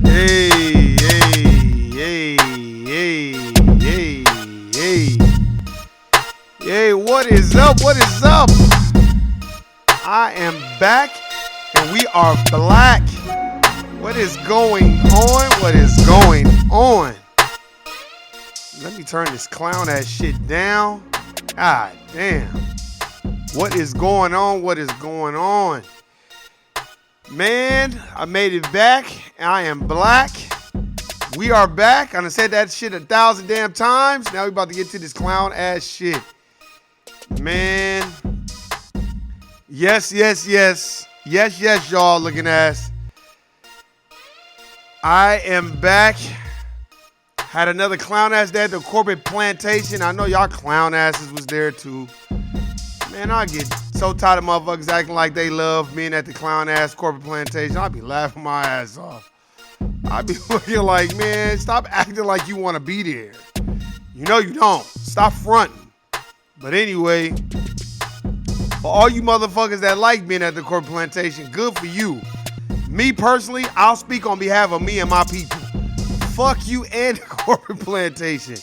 Hey, hey, hey, hey, hey, hey. Hey, what is up? What is up? I am back and we are black. What is going on? What is going on? Let me turn this clown ass shit down. God damn. What is going on? What is going on? Man, I made it back. I am black. We are back. I done said that shit 1,000 damn times. Now we about to get to this clown ass shit. Man. Yes, yes, yes. Yes, yes, y'all looking ass. I am back. Had another clown ass day at the corporate plantation. I know y'all clown asses was there too. Man, I get so tired of motherfuckers acting like they love being at the clown ass corporate plantation. I be laughing my ass off. I be looking like, man, stop acting like you want to be there. You know you don't. Stop fronting. But anyway, for all you motherfuckers that like being at the corporate plantation, good for you. Me personally, I'll speak on behalf of me and my people. Fuck you and the corporate plantation.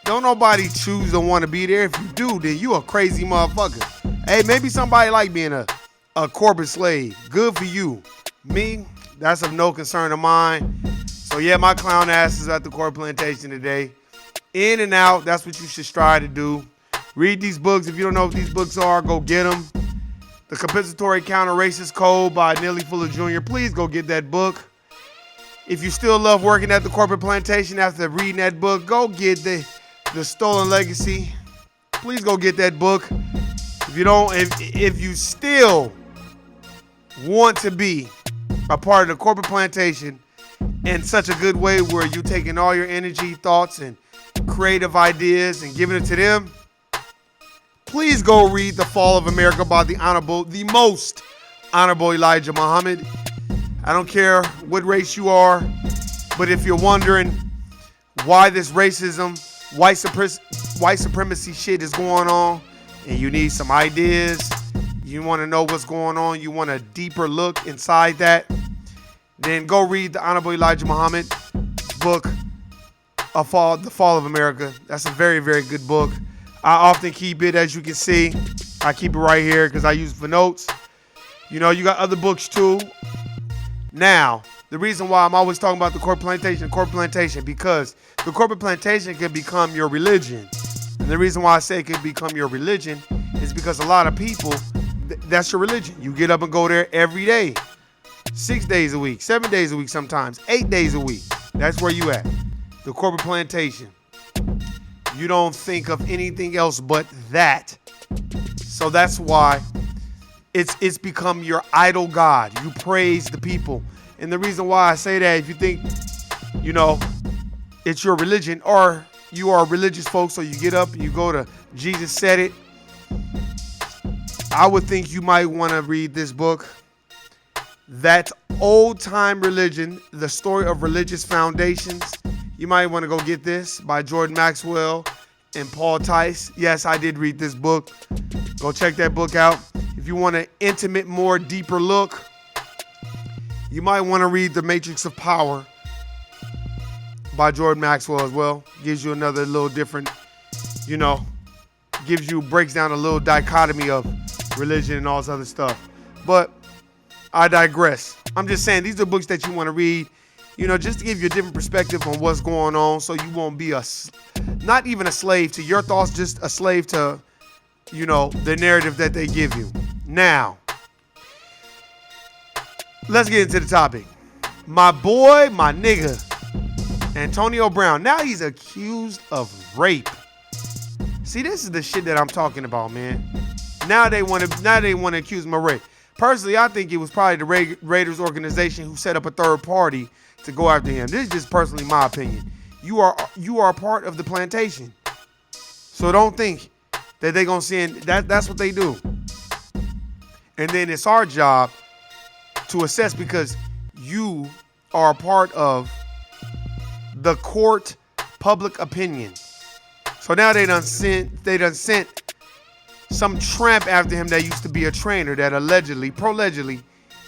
Don't nobody choose to want to be there. If you do, then you a crazy motherfucker. Hey, maybe somebody like being a corporate slave. Good for you. Me, that's of no concern of mine. So yeah, my clown ass is at the corporate plantation today. In and out, that's what you should strive to do. Read these books. If you don't know what these books are, go get them. The Compensatory Counter-Racist Code by Neely Fuller Jr. Please go get that book. If you still love working at the corporate plantation after reading that book, go get the Stolen Legacy. Please go get that book. If you still want to be a part of the corporate plantation in such a good way where you're taking all your energy, thoughts, and creative ideas and giving it to them, please go read The Fall of America by the most honorable Elijah Muhammad. I don't care what race you are, but if you're wondering why this racism, white supremacy shit is going on, and you need some ideas, you want to know what's going on, you want a deeper look inside that, then go read the Honorable Elijah Muhammad book, The Fall of America. That's a very, very good book. I often keep it, as you can see. I keep it right here because I use it for notes. You know, you got other books too. Now, the reason why I'm always talking about the corporate plantation, because the corporate plantation can become your religion. And the reason why I say it can become your religion is because a lot of people, that's your religion. You get up and go there every day. 6 days a week, 7 days a week sometimes, 8 days a week. That's where you at. The corporate plantation. You don't think of anything else but that. So that's why it's become your idol god. You praise the people. And the reason why I say that, if you think, you know, it's your religion, or you are religious folks, so you get up and you go to Jesus Said It, I would think you might want to read this book. That Old Time Religion, The Story of Religious Foundations. You might want to go get this by Jordan Maxwell and Paul Tice. Yes, I did read this book. Go check that book out. If you want an intimate, more deeper look, you might want to read The Matrix of Power by Jordan Maxwell as well. Gives you another little different, you know, breaks down a little dichotomy of religion and all this other stuff. But I digress. I'm just saying, these are books that you want to read, you know, just to give you a different perspective on what's going on, so you won't be not even a slave to your thoughts, just a slave to, you know, the narrative that they give you. Now, let's get into the topic. My boy, my nigga, Antonio Brown. Now he's accused of rape. See, this is the shit that I'm talking about, man. Now they want to accuse him of rape. Personally, I think it was probably the Raiders organization who set up a third party to go after him. This is just personally my opinion. You are a part of the plantation. So don't think that they're going to send, that's what they do. And then it's our job to assess, because you are a part of the court public opinion. So now they done sent some tramp after him that used to be a trainer that allegedly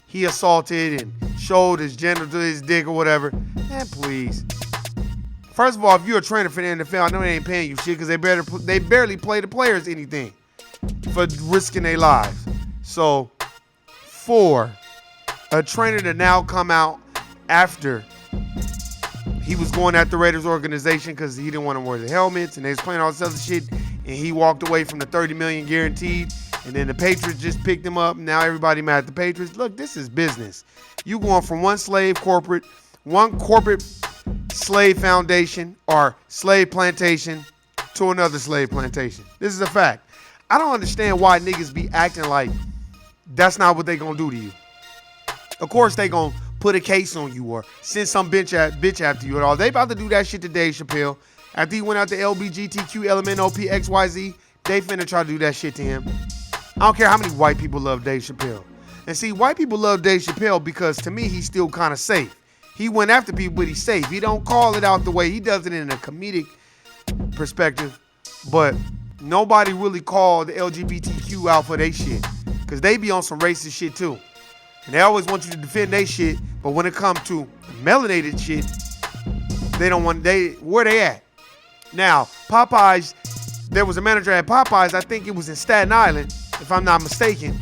he assaulted and showed his genital, his dick or whatever. Man, please. First of all, if you're a trainer for the NFL, I know they ain't paying you shit because they barely play the players anything for risking their lives. So, for a trainer to now come out after he was going at the Raiders organization because he didn't want to wear the helmets and they was playing all this other shit, and he walked away from the $30 million guaranteed, and then the Patriots just picked him up. And now everybody mad at the Patriots. Look, this is business. You going from one corporate slave foundation or slave plantation to another slave plantation. This is a fact. I don't understand why niggas be acting like that's not what they gonna do to you. Of course they gonna put a case on you or send some bitch after you at all. They about to do that shit to Dave Chappelle. After he went out to LBGTQ, LMNOP, XYZ, they finna try to do that shit to him. I don't care how many white people love Dave Chappelle. And see, white people love Dave Chappelle because to me, he's still kind of safe. He went after people, but he's safe. He don't call it out the way. He does it in a comedic perspective. But nobody really called the LGBTQ out for their shit because they be on some racist shit too. And they always want you to defend their shit, but when it comes to melanated shit, they don't want, where they at? Now, Popeyes, there was a manager at Popeyes, I think it was in Staten Island, if I'm not mistaken.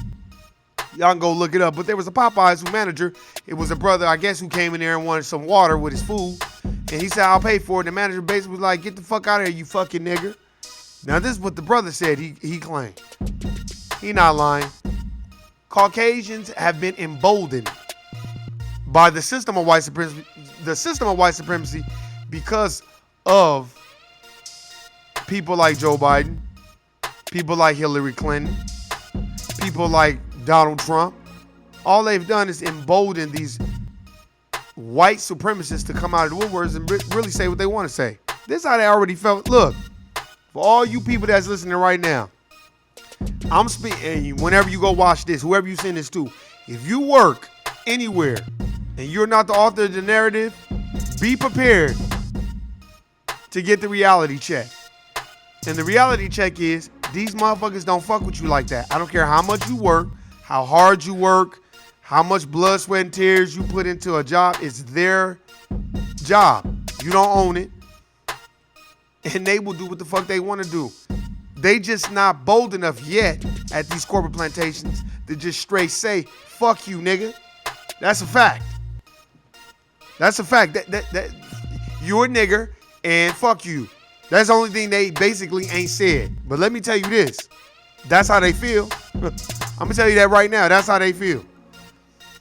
Y'all can go look it up. But there was a Popeyes manager. It was a brother, I guess, who came in there and wanted some water with his food. And he said, I'll pay for it. The manager basically was like, get the fuck out of here, you fucking nigger. Now, this is what the brother said he claimed. He not lying. Caucasians have been emboldened by the system of white supremacy, because of people like Joe Biden, people like Hillary Clinton, people like Donald Trump. All they've done is embolden these white supremacists to come out of the woodworks and really say what they want to say. This is how they already felt. Look, for all you people that's listening right now, I'm speaking, whenever you go watch this, whoever you send this to, if you work anywhere and you're not the author of the narrative, be prepared to get the reality check. And the reality check is these motherfuckers don't fuck with you like that. I don't care how much you work, how hard you work, how much blood, sweat, and tears you put into a job. It's their job. You don't own it. And they will do what the fuck they want to do. They just not bold enough yet at these corporate plantations to just straight say, fuck you, nigga. That's a fact. That's a fact. That you're a nigger and fuck you. That's the only thing they basically ain't said. But let me tell you this. That's how they feel. I'm going to tell you that right now. That's how they feel.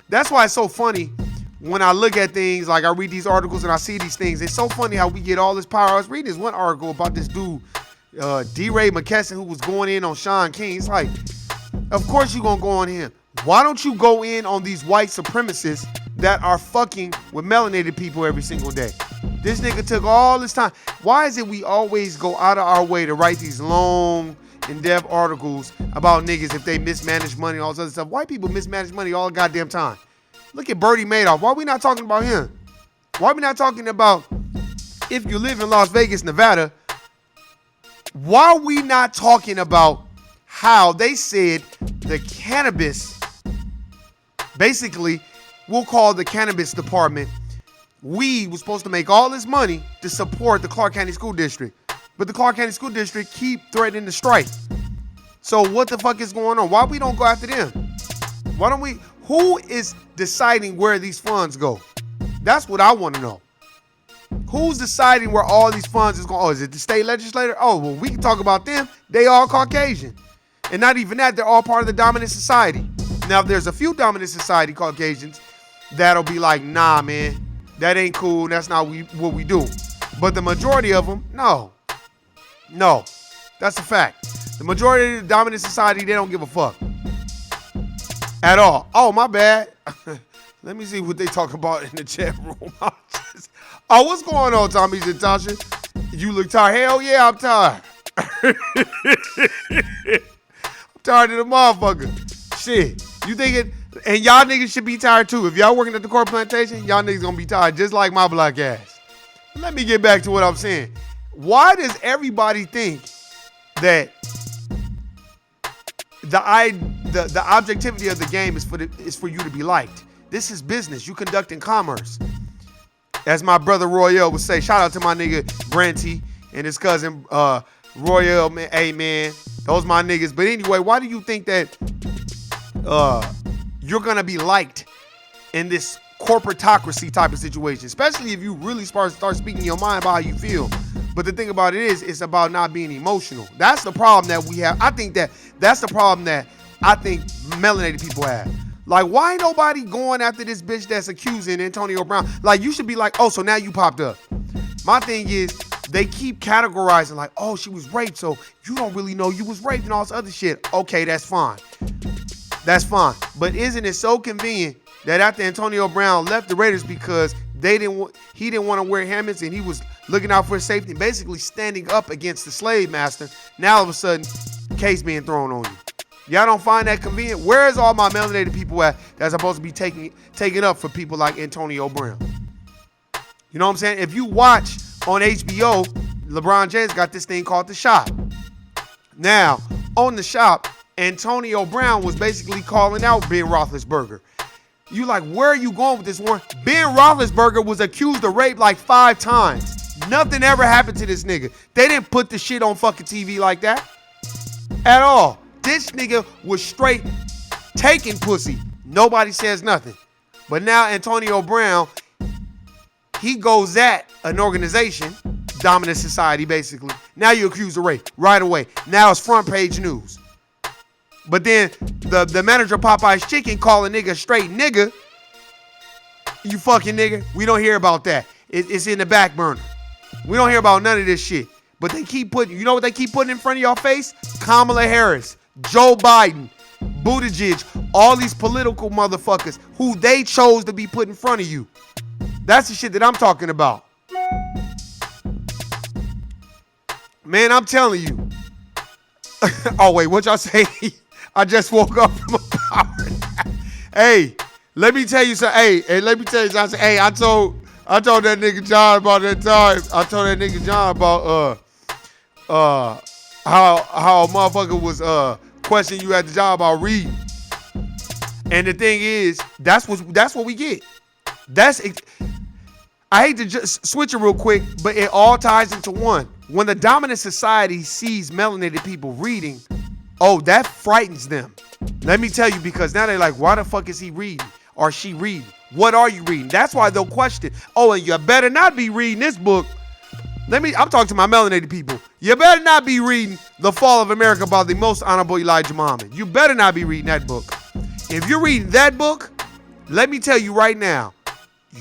That's why it's so funny when I look at things, like I read these articles and I see these things. It's so funny how we get all this power. I was reading this one article about this dude, DeRay McKesson, who was going in on Sean King. It's like, of course you're going to go on him. Why don't you go in on these white supremacists that are fucking with melanated people every single day? This nigga took all this time. Why is it we always go out of our way to write these long, in-depth articles about niggas if they mismanage money and all this other stuff? White people mismanage money all the goddamn time. Look at Bernie Madoff. Why are we not talking about him? Why are we not talking about, if you live in Las Vegas, Nevada, why are we not talking about how they said the cannabis, basically, we'll call the cannabis department, we was supposed to make all this money to support the Clark County School District. But the Clark County School District keep threatening to strike. So what the fuck is going on? Why we don't go after them? Why don't we? Who is deciding where these funds go? That's what I want to know. Who's deciding where all these funds is going? Oh, is it the state legislator? Oh, well, we can talk about them. They all Caucasian. And not even that, they're all part of the dominant society. Now, if there's a few dominant society Caucasians that'll be like, nah, man, that ain't cool. That's not what we do. But the majority of them, no. No, that's a fact. The majority of the dominant society, they don't give a fuck at all. Oh, my bad. Let me see what they talk about in the chat room. Oh, what's going on, Tommy and Tasha? You look tired. Hell yeah, I'm tired. I'm tired of the motherfucker. Shit. You thinking, and y'all niggas should be tired too. If y'all working at the corporate plantation, y'all niggas gonna be tired just like my black ass. Let me get back to what I'm saying. Why does everybody think that the objectivity of the game is for you to be liked? This is business. You conducting commerce. As my brother Royale would say, shout out to my nigga Branty and his cousin Royale, man. Hey, man, those my niggas. But anyway, why do you think that you're going to be liked in this corporatocracy type of situation, especially if you really start speaking your mind about how you feel? But the thing about it is, it's about not being emotional. That's the problem that we have. I think that's the problem that I think melanated people have. Like, why ain't nobody going after this bitch that's accusing Antonio Brown? Like, you should be like, oh, so now you popped up. My thing is, they keep categorizing like, oh, she was raped, so you don't really know you was raped and all this other shit. Okay, that's fine. That's fine. But isn't it so convenient that after Antonio Brown left the Raiders because he didn't want to wear helmets and he was looking out for his safety, basically standing up against the slave master, now all of a sudden, case being thrown on you. Y'all don't find that convenient? Where's all my melanated people at that's supposed to be taking up for people like Antonio Brown? You know what I'm saying? If you watch on HBO, LeBron James got this thing called The Shop. Now, on The Shop, Antonio Brown was basically calling out Ben Roethlisberger. You like, where are you going with this, Warren? Ben Roethlisberger was accused of rape like 5 times. Nothing ever happened to this nigga. They didn't put the shit on fucking TV like that at all. This nigga was straight taking pussy. Nobody says nothing. But now Antonio Brown, he goes at an organization, dominant society basically. Now you accuse of rape right away. Now it's front page news. But then the manager of Popeye's Chicken call a nigga a straight nigga. You fucking nigga. We don't hear about that. It's in the back burner. We don't hear about none of this shit. But they keep putting, you know what they keep putting in front of your face? Kamala Harris, Joe Biden, Buttigieg, all these political motherfuckers who they chose to be put in front of you. That's the shit that I'm talking about. Man, I'm telling you. Oh, wait, what y'all say? I just woke up from a power nap. Hey, let me tell you something. Hey, let me tell you something. Hey, I told that nigga John about that time. I told that nigga John about how a motherfucker was questioning you at the job about reading. And the thing is, that's what we get. I hate to just switch it real quick, but it all ties into one. When the dominant society sees melanated people reading, oh, that frightens them. Let me tell you, because now they're like, why the fuck is he reading or she reading? What are you reading? That's why they'll question. Oh, and you better not be reading this book. I'm talking to my melanated people. You better not be reading The Fall of America by the Most Honorable Elijah Muhammad. You better not be reading that book. If you're reading that book, let me tell you right now,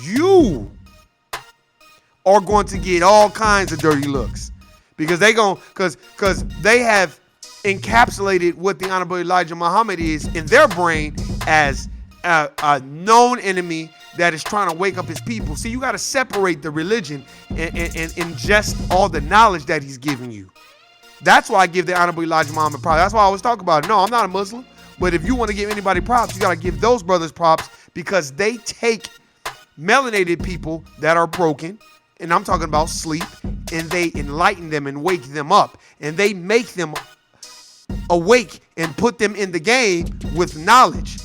you are going to get all kinds of dirty looks. Because they have encapsulated what the Honorable Elijah Muhammad is in their brain as a known enemy that is trying to wake up his people. See, you got to separate the religion and ingest all the knowledge that he's giving you. That's why I give the Honorable Elijah Muhammad props. That's why I always talk about it. No, I'm not a Muslim. But if you want to give anybody props, you got to give those brothers props because they take melanated people that are broken, and I'm talking about sleep, and they enlighten them and wake them up. And they make them awake and put them in the game with knowledge.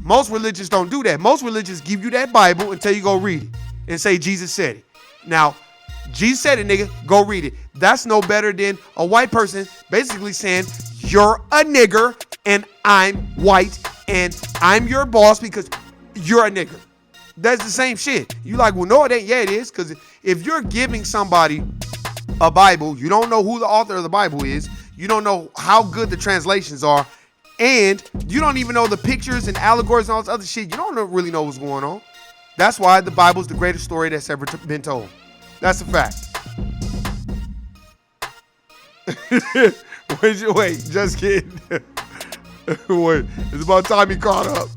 Most religions don't do that. Most religions give you that Bible until you go read it and say Jesus said it. Now, Jesus said it, nigga. Go read it. That's no better than a white person basically saying, you're a nigger and I'm white and I'm your boss because you're a nigger. That's the same shit. You like, well, no, it ain't. Yeah, it is. Because if you're giving somebody a Bible, you don't know who the author of the Bible is. You don't know how good the translations are. And you don't even know the pictures and allegories and all this other shit. You don't really know what's going on. That's why the Bible's the greatest story that's ever been told. That's a fact. Wait, just kidding. Wait, it's about time he caught up.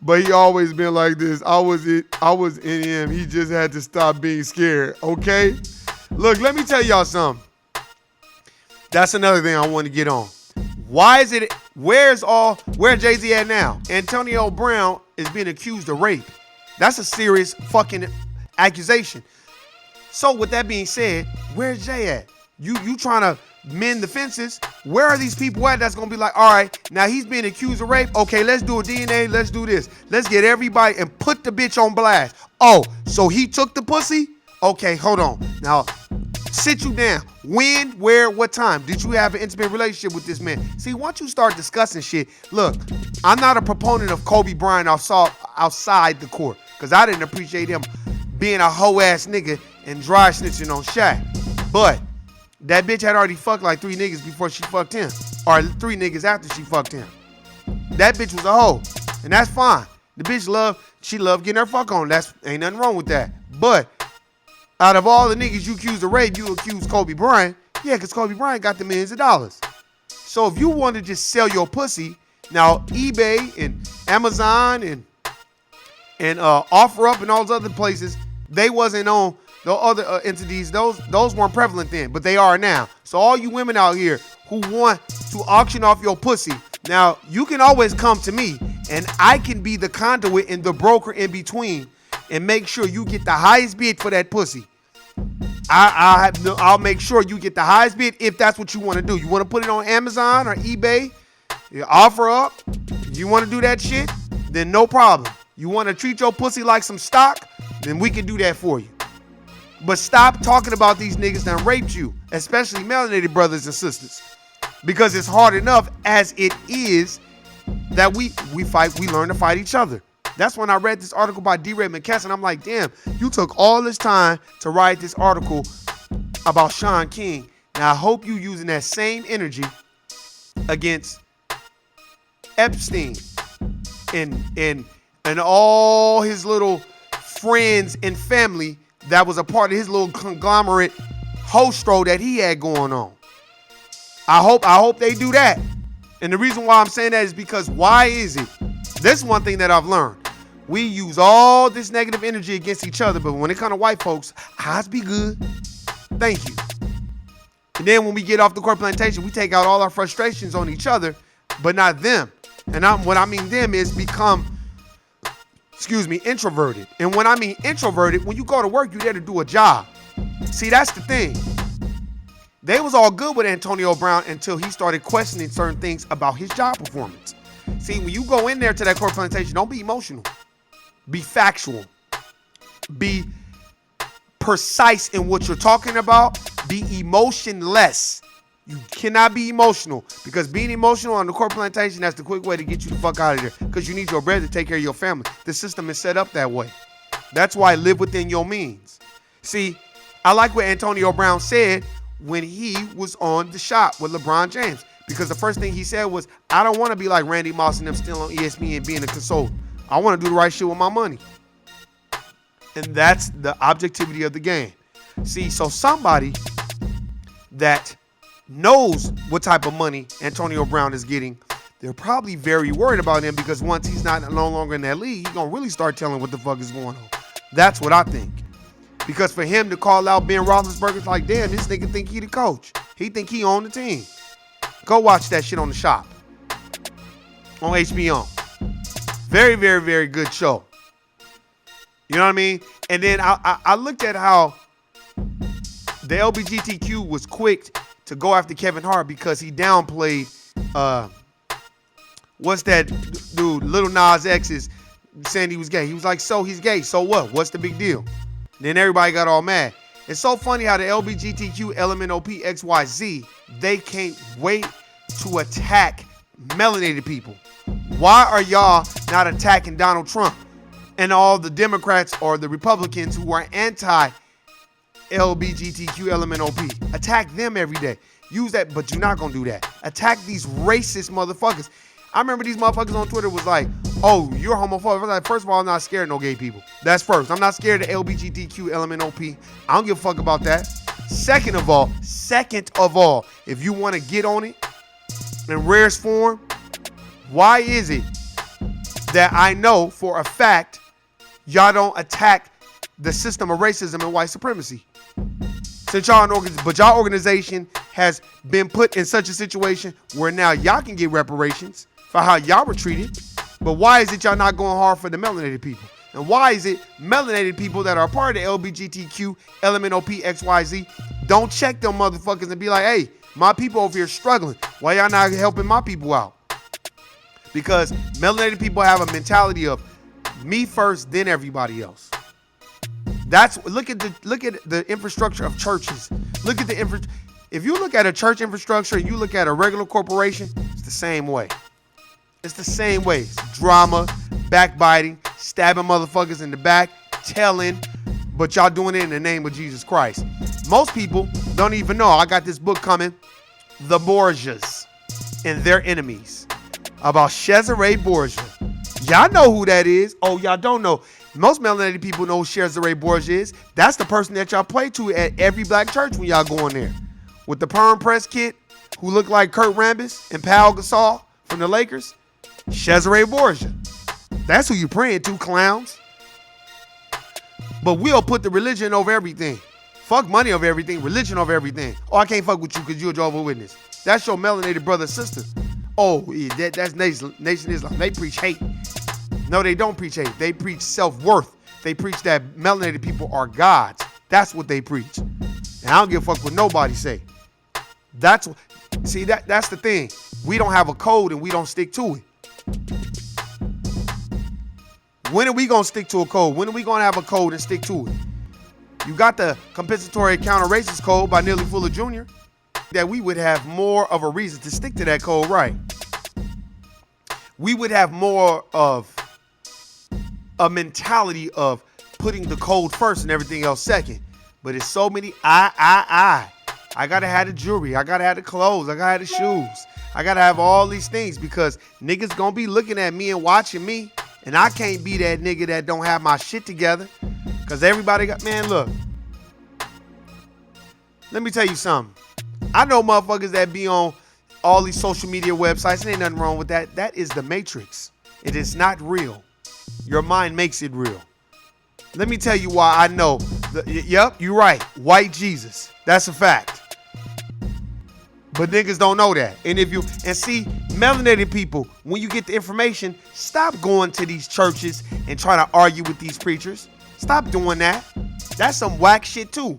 But he always been like this. I was in him. He just had to stop being scared. Okay? Look, let me tell y'all something. That's another thing I want to get on. Where's Jay-Z at now? Antonio Brown is being accused of rape. That's a serious fucking accusation. So with that being said, where's Jay at? You trying to mend the fences. Where are these people at that's gonna be like, all right, now he's being accused of rape. Okay, let's do a DNA. Let's do this. Let's get everybody and put the bitch on blast. Oh, so he took the pussy? Okay, hold on. Now, sit you down. When, where, what time did you have an intimate relationship with this man? See, once you start discussing shit, look, I'm not a proponent of Kobe Bryant outside the court, because I didn't appreciate him being a hoe-ass nigga and dry snitching on Shaq. But that bitch had already fucked like 3 niggas before she fucked him, or 3 niggas after she fucked him. That bitch was a hoe, and that's fine. The bitch loved getting her fuck on. Ain't nothing wrong with that. But out of all the niggas you accused of rape, you accused Kobe Bryant. Yeah, because Kobe Bryant got the millions of dollars. So if you want to just sell your pussy, now eBay and Amazon and OfferUp and all those other places, they wasn't on the other entities. Those weren't prevalent then, but they are now. So all you women out here who want to auction off your pussy, now you can always come to me, and I can be the conduit and the broker in between and make sure you get the highest bid for that pussy. I'll make sure you get the highest bid if that's what you want to do. You want to put it on Amazon or eBay, OfferUp. You want to do that shit? Then no problem. You want to treat your pussy like some stock? Then we can do that for you. But stop talking about these niggas that raped you, especially melanated brothers and sisters, because it's hard enough as it is that we learn to fight each other. That's when I read this article by D. Ray McKesson. I'm like, damn, you took all this time to write this article about Shaun King. Now, I hope you using that same energy against Epstein and all his little friends and family that was a part of his little conglomerate hostro that he had going on. I hope they do that. And the reason why I'm saying that is because why is it? This is one thing that I've learned. We use all this negative energy against each other, but when it comes to white folks, ours be good. Thank you. And then when we get off the court plantation, we take out all our frustrations on each other, but not them. And what I mean them is become, introverted. And when I mean introverted, when you go to work, you're there to do a job. See, that's the thing. They was all good with Antonio Brown until he started questioning certain things about his job performance. See, when you go in there to that court plantation, don't be emotional. Be factual. Be precise in what you're talking about. Be emotionless. You cannot be emotional, because being emotional on the court plantation, that's the quick way to get you the fuck out of there, because you need your bread to take care of your family. The system is set up that way. That's why live within your means. See, I like what Antonio Brown said when he was on The Shot with LeBron James, because the first thing he said was, I don't want to be like Randy Moss and them still on ESPN being a consultant. I want to do the right shit with my money. And that's the objectivity of the game. See, so somebody that knows what type of money Antonio Brown is getting, they're probably very worried about him, because once he's no longer in that league, he's going to really start telling what the fuck is going on. That's what I think. Because for him to call out Ben Roethlisberger, it's like, damn, this nigga think he the coach. He think he own the team. Go watch that shit on The Shop on HBO. Very, very, very good show. You know what I mean? And then I looked at how the LGBTQ was quick to go after Kevin Hart because he downplayed, what's that dude, Lil Nas X is saying he was gay. He was like, so he's gay. So what? What's the big deal? Then everybody got all mad. It's so funny how the LGBTQ, LMNOP, XYZ, they can't wait to attack melanated people. Why are y'all not attacking Donald Trump and all the Democrats or the Republicans who are anti-LGBTQ, LMNOP? Attack them every day. Use that, but you're not going to do that. Attack these racist motherfuckers. I remember these motherfuckers on Twitter was like, oh, you're homophobic. I was like, first of all, I'm not scared of no gay people. That's first. I'm not scared of LGBTQ, LMNOP. I don't give a fuck about that. Second of all, if you want to get on it in rarest form, why is it that I know for a fact y'all don't attack the system of racism and white supremacy? Since y'all y'all organization has been put in such a situation where now y'all can get reparations for how y'all were treated. But why is it y'all not going hard for the melanated people? And why is it melanated people that are part of the LGBTQ, LMNOP, XYZ don't check them motherfuckers and be like, hey, My people over here struggling. Why y'all not helping my people out? Because melanated people have a mentality of me first, then everybody else. Look at the infrastructure of churches. Look at if you look at a church infrastructure and you look at a regular corporation, it's the same way. It's the same way. It's drama, backbiting, stabbing motherfuckers in the back, telling, but y'all doing it in the name of Jesus Christ. Most people don't even know. I got this book coming, The Borgias and Their Enemies, about Cesare Borgia. Y'all know who that is. Oh, y'all don't know. Most melanated people know who Cesare Borgia is. That's the person that y'all play to at every black church when y'all go in there. With the perm press kid who looked like Kurt Rambis and Pau Gasol from the Lakers. Cesare Borgia. That's who you praying to, clowns. But we'll put the religion over everything. Fuck money over everything, religion over everything. Oh, I can't fuck with you because you're a Jehovah's Witness. That's your melanated brother, sister. Oh, yeah, that's Nation Islam. They preach hate. No, they don't preach hate. They preach self-worth. They preach that melanated people are gods. That's what they preach. And I don't give a fuck what nobody say. That's the thing. We don't have a code and we don't stick to it. When are we going to stick to a code? When are we going to have a code and stick to it? You got the compensatory counter-racist code by Neely Fuller Jr. that we would have more of a reason to stick to that code, right? We would have more of a mentality of putting the code first and everything else second. But it's so many I gotta have the jewelry. I gotta have the clothes. I gotta have the shoes. I gotta have all these things because niggas gonna be looking at me and watching me. And I can't be that nigga that don't have my shit together. Because everybody got, man, look. Let me tell you something. I know motherfuckers that be on all these social media websites. And ain't nothing wrong with that. That is the Matrix. It is not real. Your mind makes it real. Let me tell you why I know. Yep, you're right. White Jesus. That's a fact. But niggas don't know that. And see, melanated people, when you get the information, stop going to these churches and trying to argue with these preachers. Stop doing that. That's some whack shit too.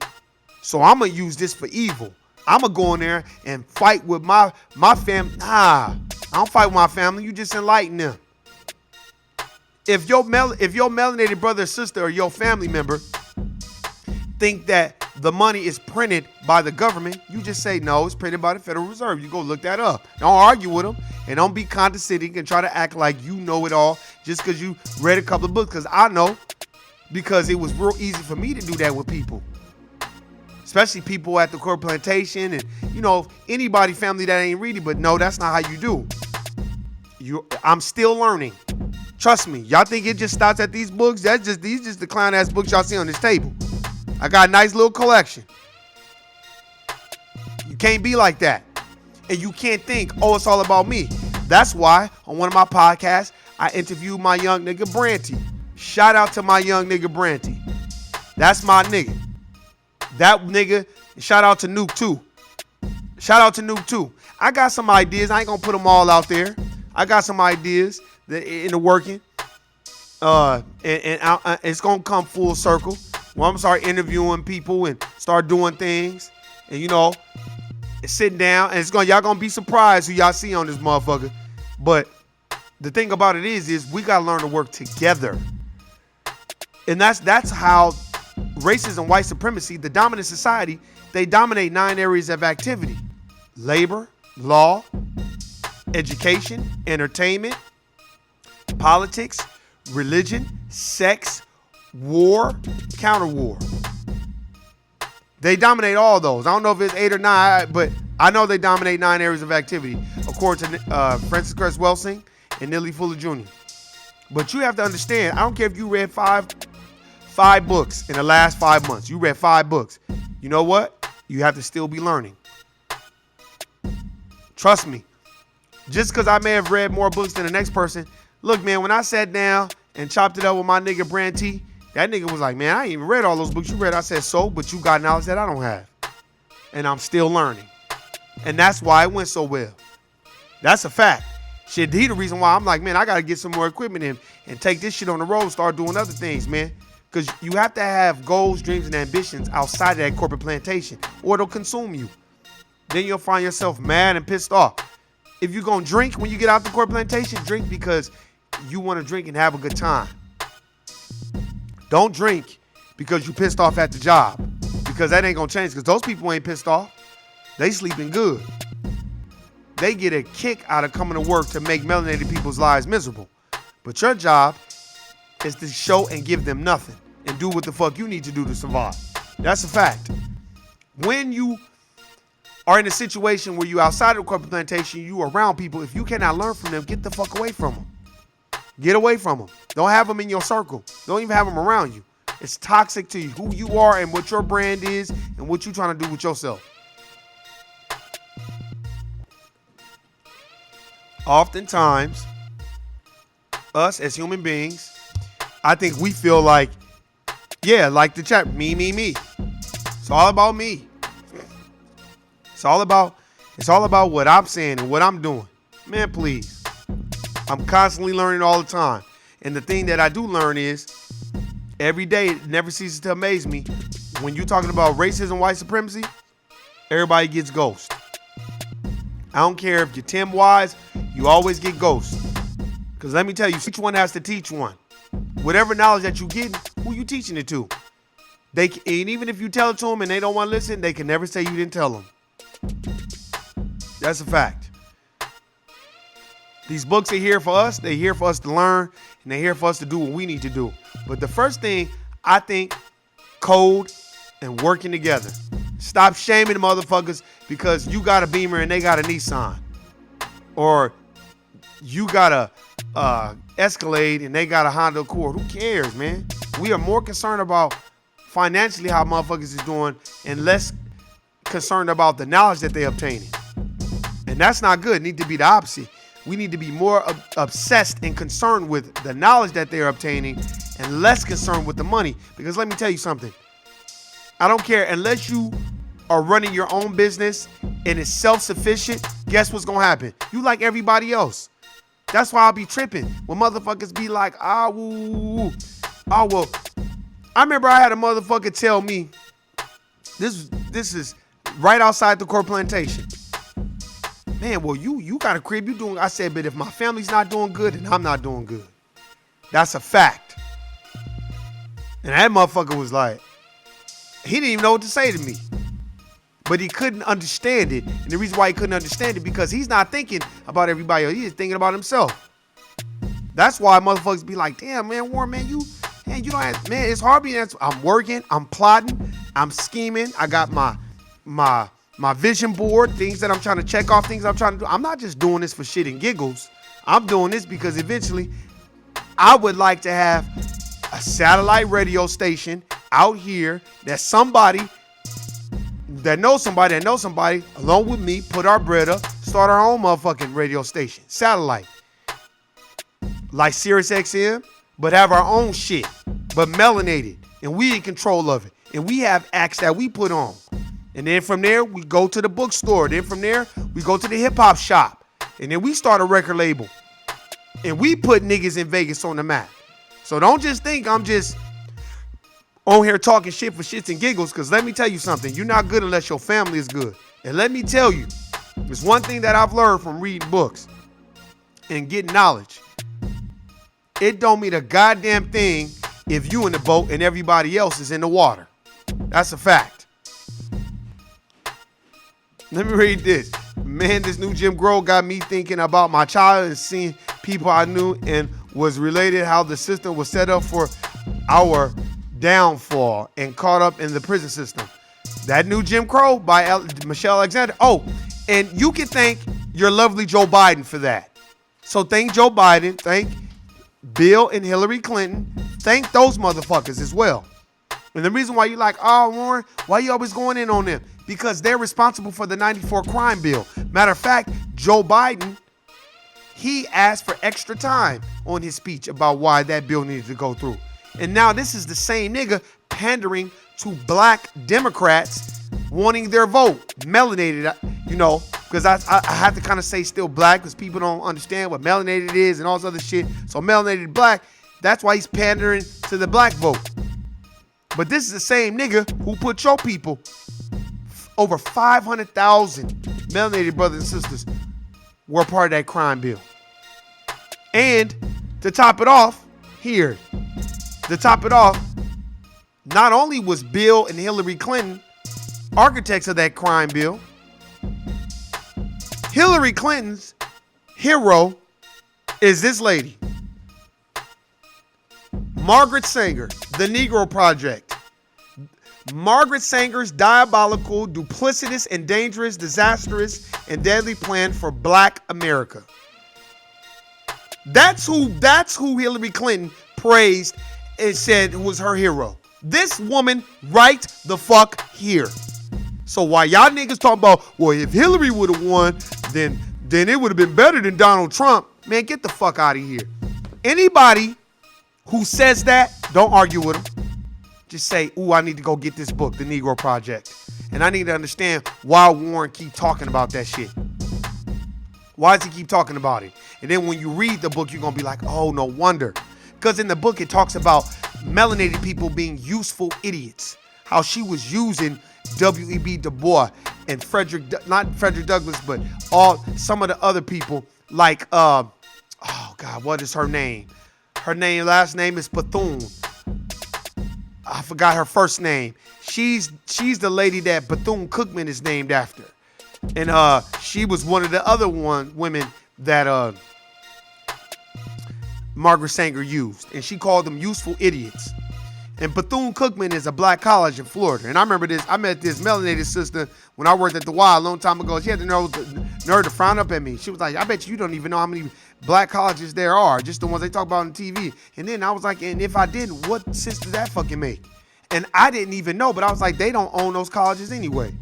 So I'm going to use this for evil. I'm going to go in there and fight with my family. Nah, I don't fight with my family. You just enlighten them. If your melanated brother or sister or your family member think that the money is printed by the government, you just say, no, it's printed by the Federal Reserve. You go look that up. Don't argue with them and don't be condescending and try to act like you know it all just because you read a couple of books. Because I know, because it was real easy for me to do that with people, especially people at the corporate plantation and, anybody family that ain't reading. But no, that's not how you do. I'm still learning. Trust me. Y'all think it just starts at these books? These just the clown ass books y'all see on this table. I got a nice little collection. You can't be like that. And you can't think, oh, it's all about me. That's why on one of my podcasts, I interviewed my young nigga Branty. Shout out to my young nigga Branty. That's my nigga. That nigga, shout out to Nuke too. I got some ideas. I ain't gonna put them all out there. I got some ideas that in the working. And it's gonna come full circle. Well, I'm gonna start interviewing people and start doing things, and sitting down, and y'all gonna be surprised who y'all see on this motherfucker. But the thing about it is we gotta learn to work together, and that's how racism, white supremacy, the dominant society, they dominate 9 areas of activity: labor, law, education, entertainment, politics, religion, sex, war, counter-war. They dominate all those. I don't know if it's 8 or 9, but I know they dominate 9 areas of activity, according to Francis Cress Welsing and Neely Fuller Jr. But you have to understand, I don't care if you read five books in the last 5 months. You read 5 books. You know what? You have to still be learning. Trust me. Just because I may have read more books than the next person. Look, man, when I sat down and chopped it up with my nigga Branty, that nigga was like, man, I ain't even read all those books you read. I said, so, but you got knowledge that I don't have. And I'm still learning. And that's why it went so well. That's a fact. Shit, he the reason why I'm like, man, I got to get some more equipment in and take this shit on the road, start doing other things, man. Because you have to have goals, dreams, and ambitions outside of that corporate plantation, or it'll consume you. Then you'll find yourself mad and pissed off. If you're going to drink when you get out the corporate plantation, drink because you want to drink and have a good time. Don't drink because you pissed off at the job, because that ain't going to change, because those people ain't pissed off. They sleeping good. They get a kick out of coming to work to make melanated people's lives miserable. But your job is to show and give them nothing and do what the fuck you need to do to survive. That's a fact. When you are in a situation where you outside of the corporate plantation, you are around people, if you cannot learn from them, get the fuck away from them. Get away from them. Don't have them in your circle. Don't even have them around you. It's toxic to you, who you are and what your brand is and what you're trying to do with yourself. Oftentimes, us as human beings, I think we feel like, yeah, like the chat, me. It's all about me. It's all about what I'm saying and what I'm doing. Man, please. I'm constantly learning all the time. And the thing that I do learn is, every day, it never ceases to amaze me. When you're talking about racism, white supremacy, everybody gets ghost. I don't care if you're Tim Wise, you always get ghost. Because let me tell you, each one has to teach one. Whatever knowledge that you get, who you teaching it to? And even if you tell it to them and they don't want to listen, they can never say you didn't tell them. That's a fact. These books are here for us. They're here for us to learn, and they're here for us to do what we need to do. But the first thing, I think, code and working together. Stop shaming the motherfuckers because you got a Beamer and they got a Nissan. Or you got a Escalade and they got a Honda Accord. Who cares, man? We are more concerned about financially how motherfuckers is doing and less concerned about the knowledge that they're obtaining. And that's not good. It needs to be the opposite. We need to be more obsessed and concerned with the knowledge that they're obtaining and less concerned with the money. Because let me tell you something. I don't care, unless you are running your own business and it's self-sufficient, guess what's going to happen? You like everybody else. That's why I'll be tripping when motherfuckers be like, well, I remember I had a motherfucker tell me, this is right outside the corporate plantation. Man, well, you got a crib, you doing, I said, but if my family's not doing good, then I'm not doing good. That's a fact. And that motherfucker was like, he didn't even know what to say to me. But he couldn't understand it. And the reason why he couldn't understand it, because he's not thinking about everybody else. He's thinking about himself. That's why motherfuckers be like, damn, man, Warren, man, you don't have, man, it's hard being, I'm working, I'm plotting, I'm scheming. I got my vision board, things that I'm trying to check off, things I'm trying to do. I'm not just doing this for shit and giggles. I'm doing this because eventually I would like to have a satellite radio station out here that somebody that knows somebody along with me, put our bread up, start our own motherfucking radio station, satellite, like Sirius XM, but have our own shit, but melanated, and we in control of it, and we have acts that we put on, and then from there we go to the bookstore, then from there we go to the hip hop shop, and then we start a record label, and we put niggas in Vegas on the map. So don't just think I'm just on here talking shit for shits and giggles, because let me tell you something. You're not good unless your family is good. And let me tell you, there's one thing that I've learned from reading books and getting knowledge. It don't mean a goddamn thing if you in the boat and everybody else is in the water. That's a fact. Let me read this. Man, this new Jim Crow got me thinking about my child and seeing people I knew and was related, how the system was set up for our downfall and caught up in the prison system. That new Jim Crow by Michelle Alexander. Oh, and you can thank your lovely Joe Biden for that. So thank Joe Biden, thank Bill and Hillary Clinton, thank those motherfuckers as well. And the reason why you like, oh, Warren, why you always going in on them? Because they're responsible for the 94 crime bill. Matter of fact, Joe Biden, he asked for extra time on his speech about why that bill needed to go through. And now this is the same nigga pandering to black Democrats wanting their vote. Melanated, you know, because I have to kind of say still black because people don't understand what melanated is and all this other shit. So melanated black, that's why he's pandering to the black vote. But this is the same nigga who put your people over 500,000 melanated brothers and sisters were part of that crime bill. And to top it off, not only was Bill and Hillary Clinton architects of that crime bill, Hillary Clinton's hero is this lady, Margaret Sanger, the Negro Project. Margaret Sanger's diabolical, duplicitous, and dangerous, disastrous, and deadly plan for Black America. That's who Hillary Clinton praised and said was her hero. This woman right the fuck here. So while y'all niggas talking about, well, if Hillary would have won, then it would have been better than Donald Trump. Man, get the fuck out of here. Anybody who says that, don't argue with them. Just say, ooh, I need to go get this book, The Negro Project. And I need to understand why Warren keep talking about that shit. Why does he keep talking about it? And then when you read the book, you're going to be like, oh, no wonder. Because in the book, it talks about melanated people being useful idiots. How she was using W.E.B. Du Bois and not Frederick Douglass, but some of the other people like, oh God, what is her name? Last name is Bethune. I forgot her first name. She's the lady that Bethune-Cookman is named after. And she was one of the other women that Margaret Sanger used. And she called them useful idiots. And Bethune-Cookman is a black college in Florida. And I remember this. I met this melanated sister when I worked at the Y a long time ago. She had the nerve to frown up at me. She was like, I bet you don't even know how many black colleges there are. Just the ones they talk about on TV. And then I was like, and if I didn't, what sense does that fucking make? And I didn't even know. But I was like, they don't own those colleges anyway.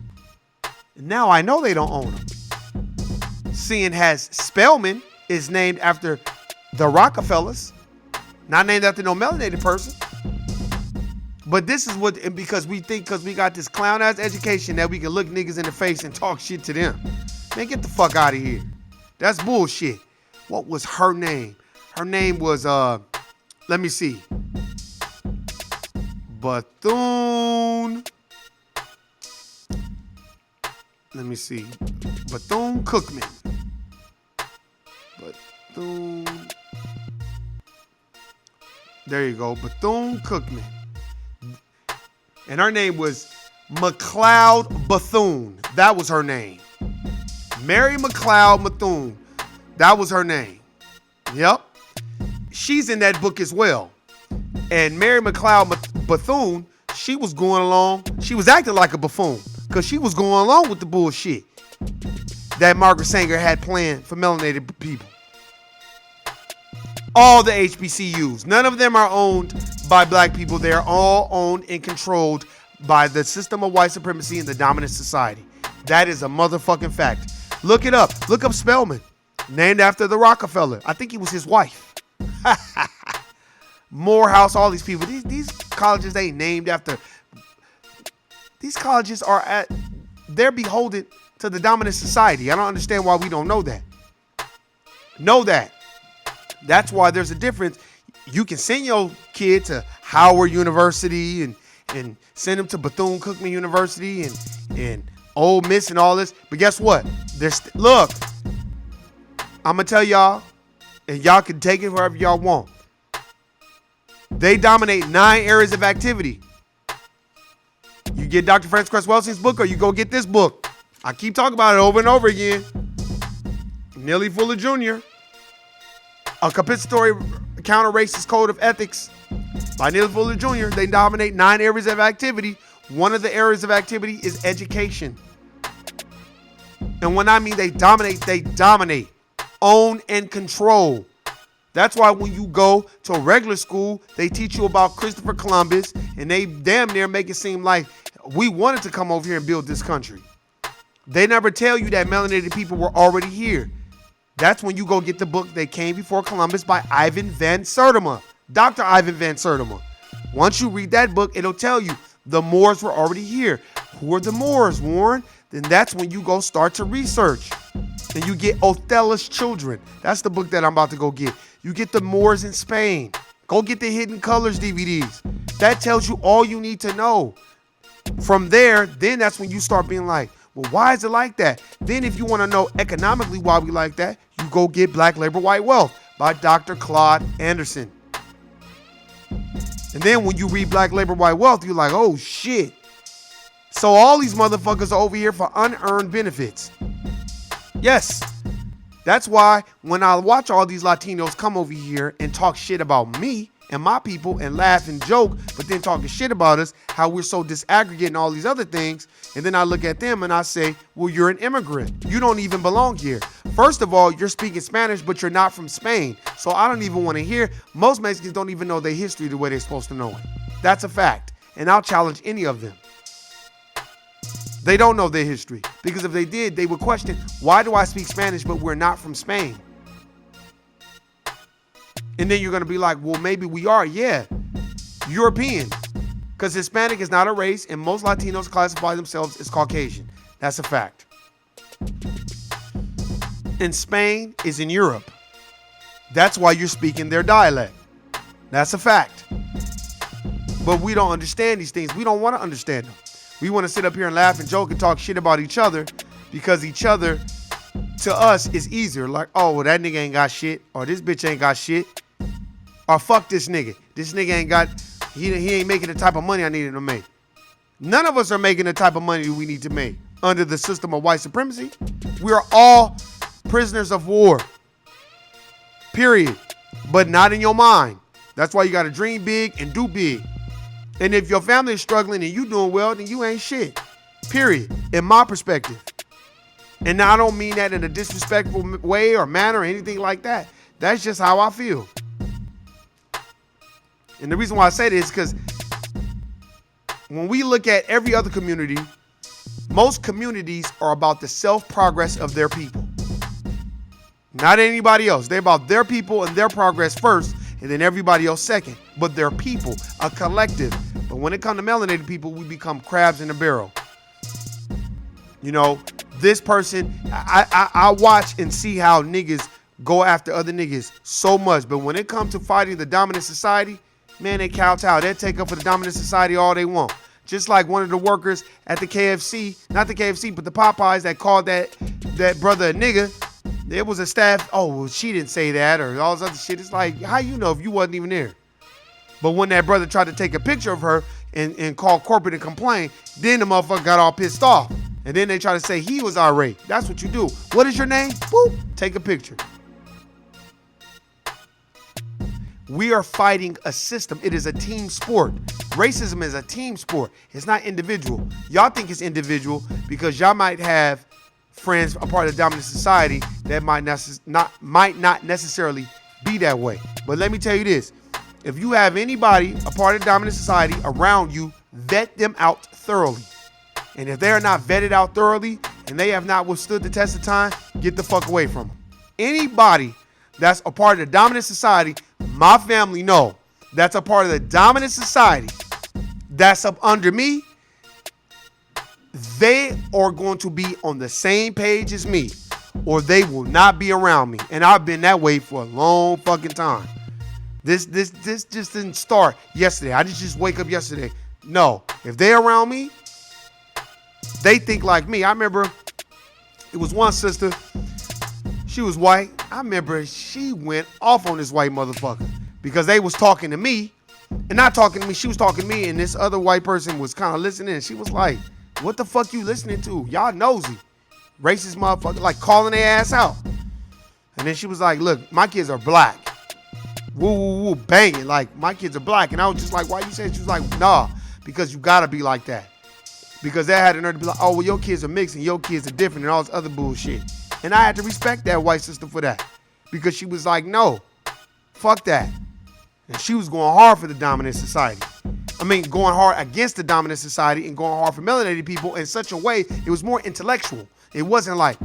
And now I know they don't own them. Seeing as Spelman is named after the Rockefellers. Not named after no melanated person. But this is what, and because we got this clown ass education that we can look niggas in the face and talk shit to them. Man, get the fuck out of here. That's bullshit. What was her name? Her name was, let me see. Bethune. Let me see. Bethune-Cookman. Bethune. There you go. Bethune-Cookman. And her name was McLeod Bethune. That was her name. Mary McLeod Bethune. That was her name. Yep. She's in that book as well. And Mary McLeod Bethune, she was going along. She was acting like a buffoon because she was going along with the bullshit that Margaret Sanger had planned for melanated people. All the HBCUs. None of them are owned by black people. They are all owned and controlled by the system of white supremacy and the dominant society. That is a motherfucking fact. Look it up. Look up Spelman. Named after the Rockefeller. I think he was his wife. Morehouse, all these people. These colleges ain't named after. These colleges they're beholden to the dominant society. I don't understand why we don't know that. Know that. That's why there's a difference. You can send your kid to Howard University and send him to Bethune-Cookman University and Ole Miss and all this. But guess what? Look, I'm going to tell y'all, and y'all can take it wherever y'all want. They dominate 9 areas of activity. You get Dr. Francis Cress Welsing's book or you go get this book. I keep talking about it over and over again. Neely Fuller Jr., A Compensatory Counter-Racist Code of Ethics by Neely Fuller Jr. They dominate 9 areas of activity. One of the areas of activity is education. And when I mean they dominate, own and control. That's why when you go to a regular school, they teach you about Christopher Columbus and they damn near make it seem like we wanted to come over here and build this country. They never tell you that melanated people were already here. That's when you go get the book They Came Before Columbus by Ivan Van Sertima, Dr. Ivan Van Sertima. Once you read that book, it'll tell you the Moors were already here. Who are the Moors, Warren? Then that's when you go start to research. And you get Othello's Children. That's the book that I'm about to go get. You get the Moors in Spain. Go get the Hidden Colors DVDs. That tells you all you need to know. From there, then that's when you start being like, Well, why is it like that? Then if you want to know economically why we like that, you go get Black Labor, White Wealth by Dr. Claude Anderson. And then when you read Black Labor, White Wealth, you're like, oh shit. So all these motherfuckers are over here for unearned benefits. Yes. That's why when I watch all these Latinos come over here and talk shit about me and my people and laugh and joke, but then talking shit about us, how we're so disaggregated and all these other things, and then I look at them and I say, well, you're an immigrant. You don't even belong here. First of all, you're speaking Spanish, but you're not from Spain. So I don't even want to hear. Most Mexicans don't even know their history the way they're supposed to know it. That's a fact. And I'll challenge any of them. They don't know their history, because if they did, they would question, why do I speak Spanish, but we're not from Spain? And then you're going to be like, well, maybe we are. Yeah, European, because Hispanic is not a race, and most Latinos classify themselves as Caucasian. That's a fact. And Spain is in Europe. That's why you're speaking their dialect. That's a fact. But we don't understand these things. We don't want to understand them. We want to sit up here and laugh and joke and talk shit about each other, because each other to us is easier. Like, oh, well, that nigga ain't got shit, or this bitch ain't got shit, or fuck this nigga. This nigga ain't got, he ain't making the type of money I needed to make. None of us are making the type of money we need to make under the system of white supremacy. We are all prisoners of war. Period. But not in your mind. That's why you got to dream big and do big. And if your family is struggling and you doing well, then you ain't shit. Period. In my perspective. And I don't mean that in a disrespectful way or manner or anything like that. That's just how I feel. And the reason why I say this is because when we look at every other community, most communities are about the self-progress of their people. Not anybody else. They're about their people and their progress first, and then everybody else second. But they're people, a collective. But when it comes to melanated people, we become crabs in a barrel. You know, this person, I watch and see how niggas go after other niggas so much. But when it comes to fighting the dominant society, man, they kowtow. They take up for the dominant society all they want. Just like one of the workers at the KFC, not the KFC, but the Popeyes that called that brother a nigga. There was a staff, oh, well, she didn't say that, or all this other shit. It's like, how you know if you wasn't even there? But when that brother tried to take a picture of her and call corporate and complain, then the motherfucker got all pissed off. And then they try to say he was irate. That's what you do. What is your name? Boop, take a picture. We are fighting a system. It is a team sport. Racism is a team sport. It's not individual. Y'all think it's individual because y'all might have friends a part of the dominant society that might not necessarily be that way. But let me tell you this. If you have anybody a part of the dominant society around you, vet them out thoroughly. And if they are not vetted out thoroughly and they have not withstood the test of time, get the fuck away from them. Anybody that's a part of the dominant society, my family know that's a part of the dominant society that's up under me, they are going to be on the same page as me, or they will not be around me. And I've been that way for a long fucking time. This just didn't start yesterday. I didn't just wake up yesterday. No, if they're around me, they think like me. I remember it was one sister. She was white. I remember she went off on this white motherfucker because they was talking to me, and not talking to me. She was talking to me, and this other white person was kind of listening. And she was like, "What the fuck you listening to? Y'all nosy, racist motherfucker!" Like calling their ass out. And then she was like, "Look, my kids are black." Woo, woo, woo, banging. Like, my kids are black. And I was just like, why you say it? She was like, nah, because you gotta be like that. Because they had a nerve to be like, oh, well, your kids are mixed and your kids are different and all this other bullshit. And I had to respect that white sister for that. Because she was like, no, fuck that. And she was going hard for the dominant society. I mean, going hard against the dominant society and going hard for melanated people in such a way, it was more intellectual. It wasn't like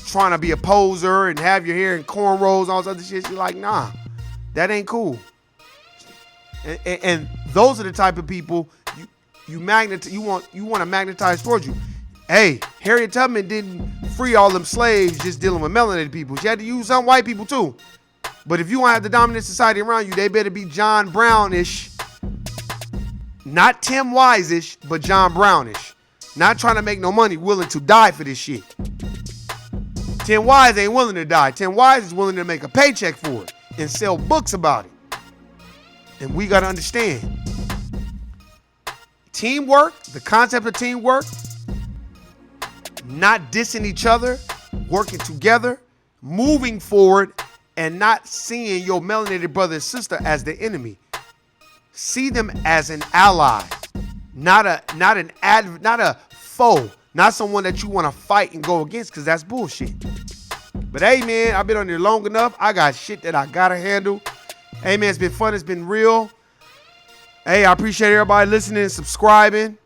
trying to be a poser and have your hair in cornrows and all this other shit. You're like, nah, that ain't cool. And those are the type of people you want to magnetize towards you. Hey, Harriet Tubman didn't free all them slaves just dealing with melanated people. She had to use some white people too. But if you want to have the dominant society around you, they better be John Brownish. Not Tim Wise-ish, but John Brownish. not trying to make no money, willing to die for this shit. 10 Wise ain't willing to die. 10 Wise is willing to make a paycheck for it and sell books about it. And we got to understand, teamwork, the concept of teamwork, not dissing each other, working together, moving forward, and not seeing your melanated brother and sister as the enemy. See them as an ally, not a foe, not someone that you want to fight and go against, because that's bullshit. But hey, man, I've been on here long enough. I got shit that I got to handle. Hey, man, it's been fun. It's been real. Hey, I appreciate everybody listening and subscribing.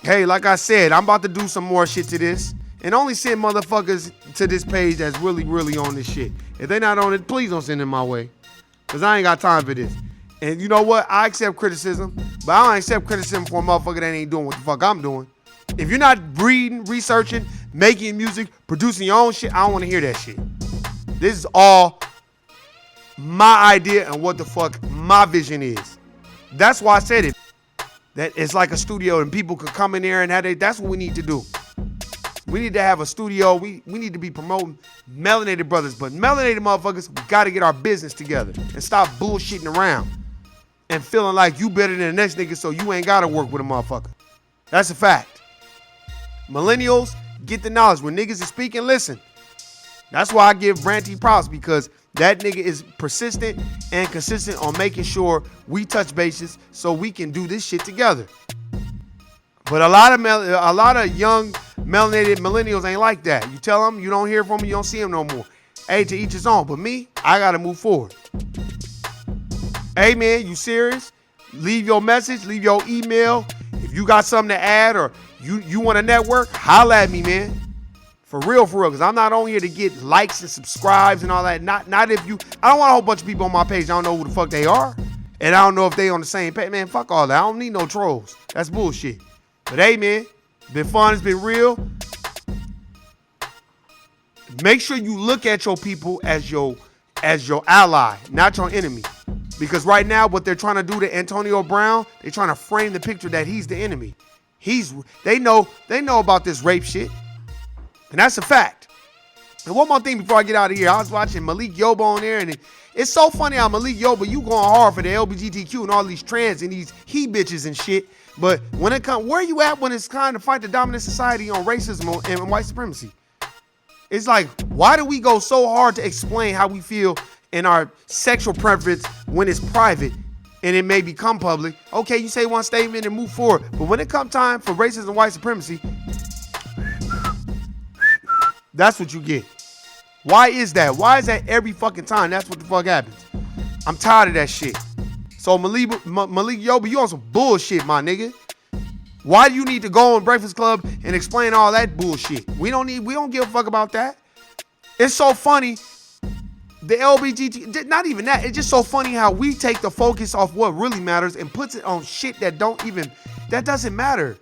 Hey, like I said, I'm about to do some more shit to this. And only send motherfuckers to this page that's really, really on this shit. If they not on it, please don't send them my way. Because I ain't got time for this. And you know what? I accept criticism. But I don't accept criticism for a motherfucker that ain't doing what the fuck I'm doing. If you're not reading, researching, making music, producing your own shit, I don't want to hear that shit. This is all my idea and what the fuck my vision is. That's why I said it. That it's like a studio and people could come in there and have that's what we need to do. We need to have a studio. We need to be promoting melanated brothers. But melanated motherfuckers, we got to get our business together and stop bullshitting around and feeling like you better than the next nigga so you ain't got to work with a motherfucker. That's a fact. Millennials, get the knowledge. When niggas is speaking, listen. That's why I give Branty props, because that nigga is persistent and consistent on making sure we touch bases so we can do this shit together. But a lot of young melanated millennials ain't like that. You tell them, you don't hear from them, you don't see them no more. Hey, to each his own. But me, I got to move forward. Hey, man, you serious? Leave your message, leave your email. If you got something to add or you want to network, holla at me, man. For real, because I'm not on here to get likes and subscribes and all that. Not if you, I don't want a whole bunch of people on my page. I don't know who the fuck they are. And I don't know if they on the same page. Man, fuck all that. I don't need no trolls. That's bullshit. But hey, man, it's been fun. It's been real. Make sure you look at your people as your ally, not your enemy. Because right now, what they're trying to do to Antonio Brown, they're trying to frame the picture that he's the enemy. They know about this rape shit. And that's a fact. And one more thing before I get out of here. I was watching Malik Yoba on there, and it's so funny how Malik Yoba, you going hard for the LGBTQ and all these trans and these he bitches and shit. But when it comes, where you at when it's time to fight the dominant society on racism and white supremacy? It's like, why do we go so hard to explain how we feel in our sexual preference when it's private and it may become public? Okay, you say one statement and move forward. But when it comes time for racism and white supremacy, that's what you get. Why is that? Why is that every fucking time? That's what the fuck happens. I'm tired of that shit. So Malik Yoba, you on some bullshit, my nigga. Why do you need to go on Breakfast Club and explain all that bullshit? We don't give a fuck about that. It's so funny. The LGBT, not even that. It's just so funny how we take the focus off what really matters and puts it on shit that doesn't matter.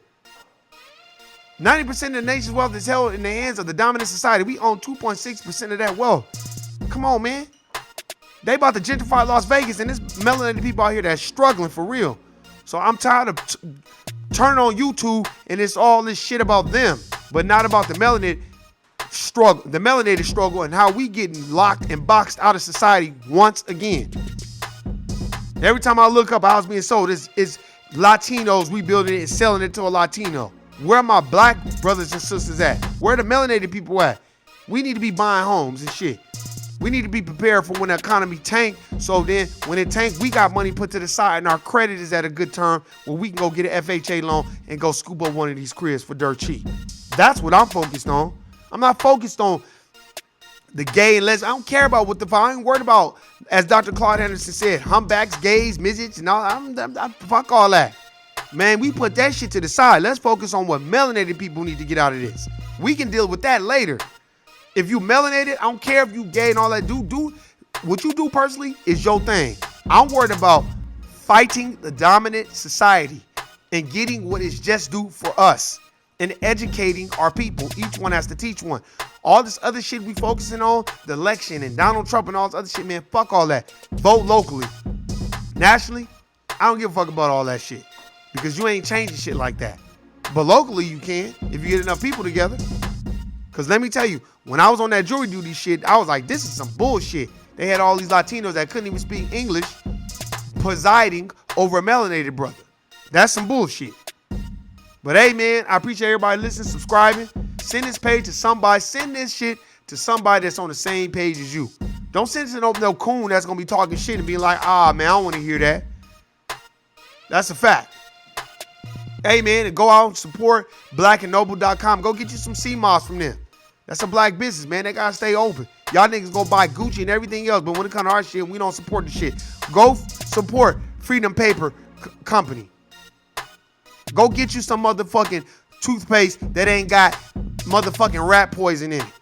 90% of the nation's wealth is held in the hands of the dominant society. We own 2.6% of that wealth. Come on, man. They about to gentrify Las Vegas, and there's melanated people out here that's struggling for real. So I'm tired of turning on YouTube, and it's all this shit about them, but not about the melanated struggle, and how we getting locked and boxed out of society once again. Every time I look up how's being sold, it's Latinos rebuilding it and selling it to a Latino. Where are my black brothers and sisters at? Where are the melanated people at? We need to be buying homes and shit. We need to be prepared for when the economy tank. So then when it tank, we got money put to the side and our credit is at a good term where we can go get an FHA loan and go scoop up one of these cribs for dirt cheap. That's what I'm focused on. I'm not focused on the gay and lesbian. I don't care about what I ain't worried about, as Dr. Claude Henderson said, humpbacks, gays, midgets, and all. Fuck all that. Man, we put that shit to the side. Let's focus on what melanated people need to get out of this. We can deal with that later. If you melanated, I don't care if you gay and all that. Do what you do personally is your thing. I'm worried about fighting the dominant society and getting what is just due for us and educating our people. Each one has to teach one. All this other shit we focusing on, the election and Donald Trump and all this other shit, man, fuck all that. Vote locally. Nationally, I don't give a fuck about all that shit. Because you ain't changing shit like that. But locally, you can if you get enough people together. Because let me tell you, when I was on that jury duty shit, I was like, this is some bullshit. They had all these Latinos that couldn't even speak English presiding over a melanated brother. That's some bullshit. But hey, man, I appreciate everybody listening, subscribing. Send this page to somebody. Send this shit to somebody that's on the same page as you. Don't send it to no coon that's going to be talking shit and be like, man, I don't want to hear that. That's a fact. Hey, man, and go out and support blackandnoble.com. Go get you some CMOS from them. That's a black business, man. They got to stay open. Y'all niggas go buy Gucci and everything else, but when it comes to our shit, we don't support the shit. Go support Freedom Paper Company. Go get you some motherfucking toothpaste that ain't got motherfucking rat poison in it.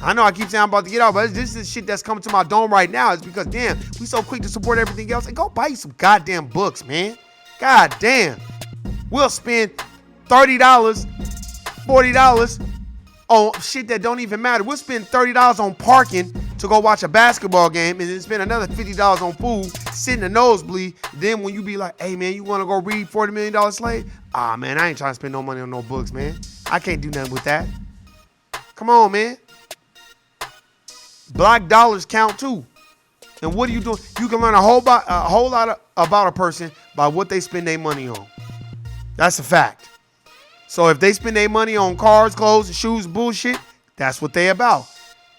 I know I keep saying I'm about to get out, but this is shit that's coming to my dome right now. It's because, damn, we so quick to support everything else. And go buy you some goddamn books, man. God damn. We'll spend $30, $40 on shit that don't even matter. We'll spend $30 on parking to go watch a basketball game and then spend another $50 on food, sit in the nosebleed. Then when you be like, hey, man, you want to go read $40 Million Slave? Man, I ain't trying to spend no money on no books, man. I can't do nothing with that. Come on, man. Black dollars count, too. And what are you doing? You can learn a whole lot about a person by what they spend their money on. That's a fact. So if they spend their money on cars, clothes, shoes, bullshit, that's what they about.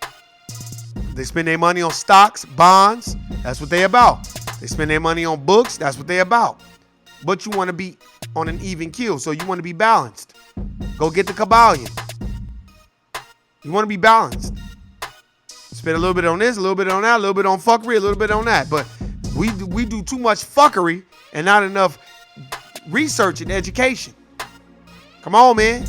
If they spend their money on stocks, bonds, that's what they about. They spend their money on books, that's what they about. But you want to be on an even keel, so you want to be balanced. Go get the Kabbalion. You want to be balanced. Spend a little bit on this, a little bit on that, a little bit on fuckery, a little bit on that. But we do too much fuckery and not enough research and education. Come on, man.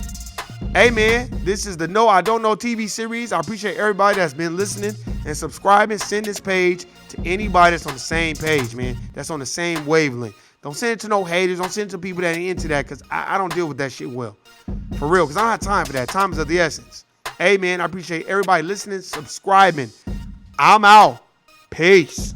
Hey, man, this is the No I Don't Know TV series. I appreciate everybody that's been listening and subscribing. Send this page to anybody that's on the same page, man. That's on the same wavelength. Don't send it to no haters. Don't send it to people that ain't into that, because I don't deal with that shit well. For real, because I don't have time for that. Time is of the essence. Hey, man, I appreciate everybody listening, subscribing. I'm out. Peace.